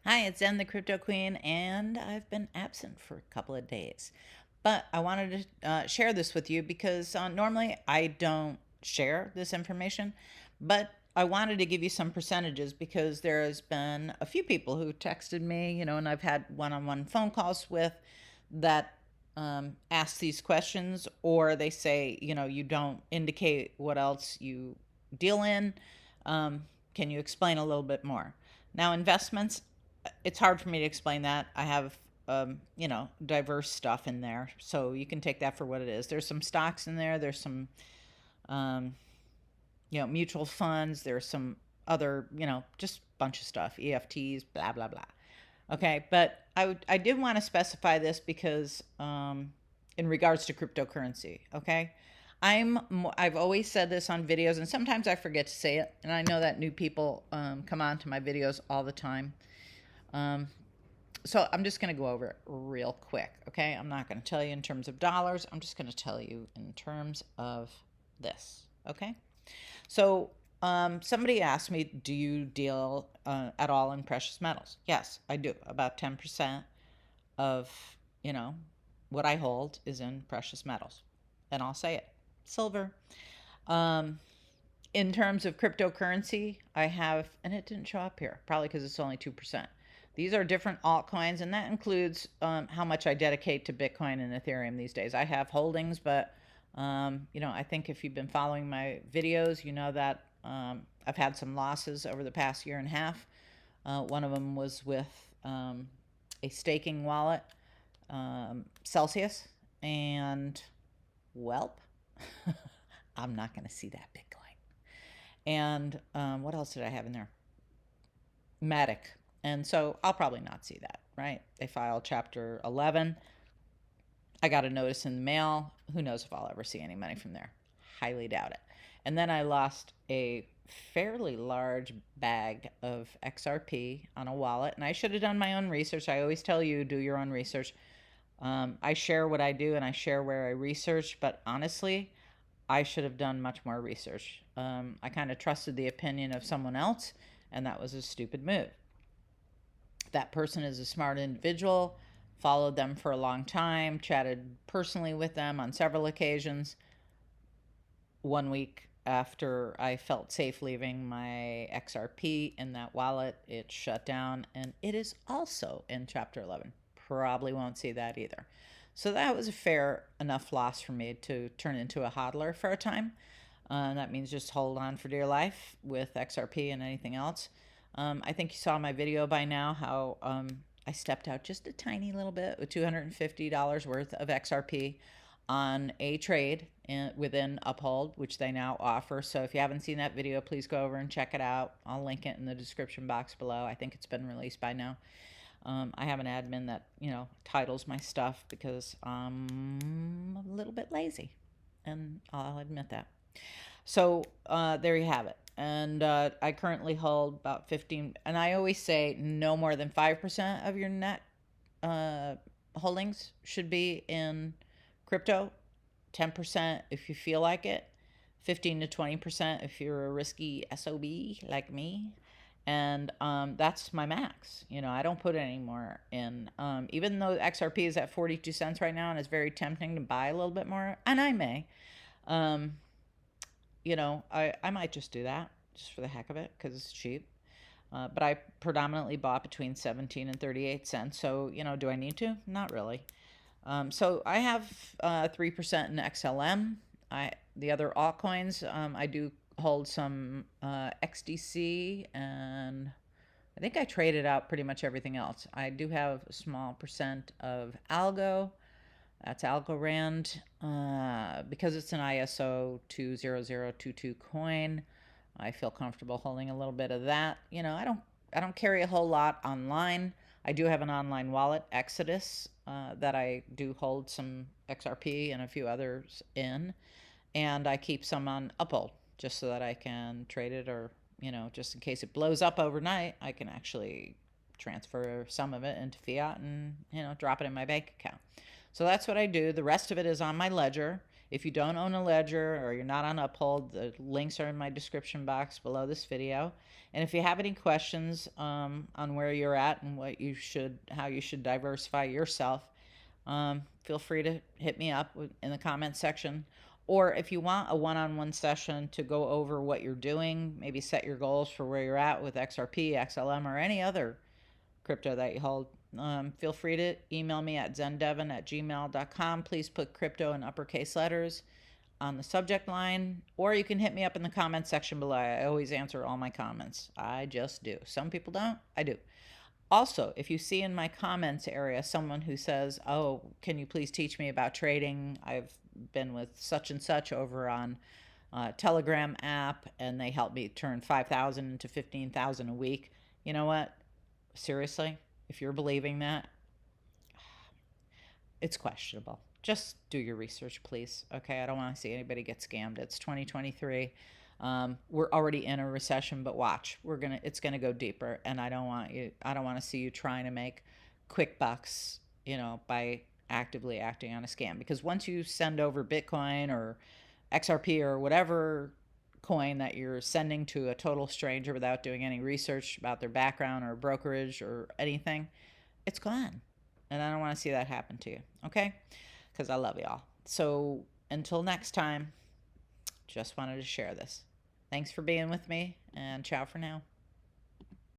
Hi, it's Zen the Crypto Queen, and I've been absent for a couple of days. But I wanted to share this with you because normally I don't share this information, but I wanted to give you some percentages because there has been a few people who texted me, and I've had one-on-one phone calls with that ask these questions, or they say, you don't indicate what else you deal in. Can you explain a little bit more? Now, investments, it's hard for me to explain that. I have, diverse stuff in there. So you can take that for what it is. There's some stocks in there. There's some, um, mutual funds. There's some other, just bunch of stuff, EFTs, blah, blah, blah. Okay. But I did want to specify this because, in regards to cryptocurrency, okay? I've always said this on videos, and sometimes I forget to say it. And I know that new people come on to my videos all the time. So I'm just going to go over it real quick, okay? I'm not going to tell you in terms of dollars. I'm just going to tell you in terms of this, okay? So somebody asked me, do you deal at all in precious metals? Yes, I do. About 10% of, what I hold is in precious metals. And I'll say it, silver. Um, in terms of cryptocurrency, I have, and it didn't show up here, probably because it's only 2%. These are different altcoins, and that includes how much I dedicate to Bitcoin and Ethereum these days. I have holdings, but I think if you've been following my videos, you know that I've had some losses over the past year and a half. One of them was with a staking wallet, Celsius, and Welp. I'm not going to see that Bitcoin. And what else did I have in there? Matic. And so I'll probably not see that, right? They filed Chapter 11. I got a notice in the mail. Who knows if I'll ever see any money from there? Highly doubt it. And then I lost a fairly large bag of XRP on a wallet. And I should have done my own research. I always tell you, do your own research. I share what I do and I share where I research. But honestly, I should have done much more research. I kind of trusted the opinion of someone else, and that was a stupid move. That person is a smart individual, followed them for a long time, chatted personally with them on several occasions. 1 week after I felt safe leaving my XRP in that wallet, it shut down, and it is also in Chapter 11. Probably won't see that either. So that was a fair enough loss for me to turn into a hodler for a time. That means just hold on for dear life with XRP and anything else. I think you saw my video by now how I stepped out just a tiny little bit with $250 worth of XRP on a trade within UPHOLD, which they now offer. So if you haven't seen that video, please go over and check it out. I'll link it in the description box below. I think it's been released by now. I have an admin that, titles my stuff because I'm a little bit lazy, and I'll admit that. So there you have it. And I currently hold about 15, and I always say no more than 5% of your net holdings should be in crypto, 10% if you feel like it, 15 to 20% if you're a risky SOB like me. And that's my max. I don't put any more in. Even though XRP is at 42 cents right now and it's very tempting to buy a little bit more, and I may, I might just do that just for the heck of it because it's cheap. But I predominantly bought between 17 and 38 cents. So, do I need to? Not really. So I have 3% in XLM. The other altcoins, I do hold some XDC, and I think I traded out pretty much everything else. I do have a small percent of Algo. That's Algorand. Because it's an ISO 20022 coin, I feel comfortable holding a little bit of that. I don't carry a whole lot online. I do have an online wallet, Exodus, that I do hold some XRP and a few others in. And I keep some on UPHOLD just so that I can trade it, or, just in case it blows up overnight, I can actually transfer some of it into fiat and, drop it in my bank account. So that's what I do. The rest of it is on my ledger. If you don't own a ledger or you're not on Uphold, the links are in my description box below this video. And if you have any questions on where you're at and how you should diversify yourself, feel free to hit me up in the comments section. Or if you want a one-on-one session to go over what you're doing, maybe set your goals for where you're at with XRP, XLM, or any other crypto that you hold, feel free to email me at zendevon@gmail.com. Please put crypto in uppercase letters on the subject line, or you can hit me up in the comments section below. I always answer all my comments. I just do. Some people don't. I do. Also, if you see in my comments area someone who says, oh, can you please teach me about trading? I've been with such and such over on Telegram app, and they helped me turn 5,000 into 15,000 a week. You know what? Seriously, if you're believing that, it's questionable. Just do your research, please. Okay, I don't want to see anybody get scammed. It's 2023. We're already in a recession, but watch, it's gonna go deeper, and I don't want to see you trying to make quick bucks, by actively acting on a scam. Because once you send over Bitcoin or XRP or whatever coin that you're sending to a total stranger without doing any research about their background or brokerage or anything, it's gone. And I don't want to see that happen to you, okay? Because I love y'all. So until next time, just wanted to share this. Thanks for being with me, and ciao for now.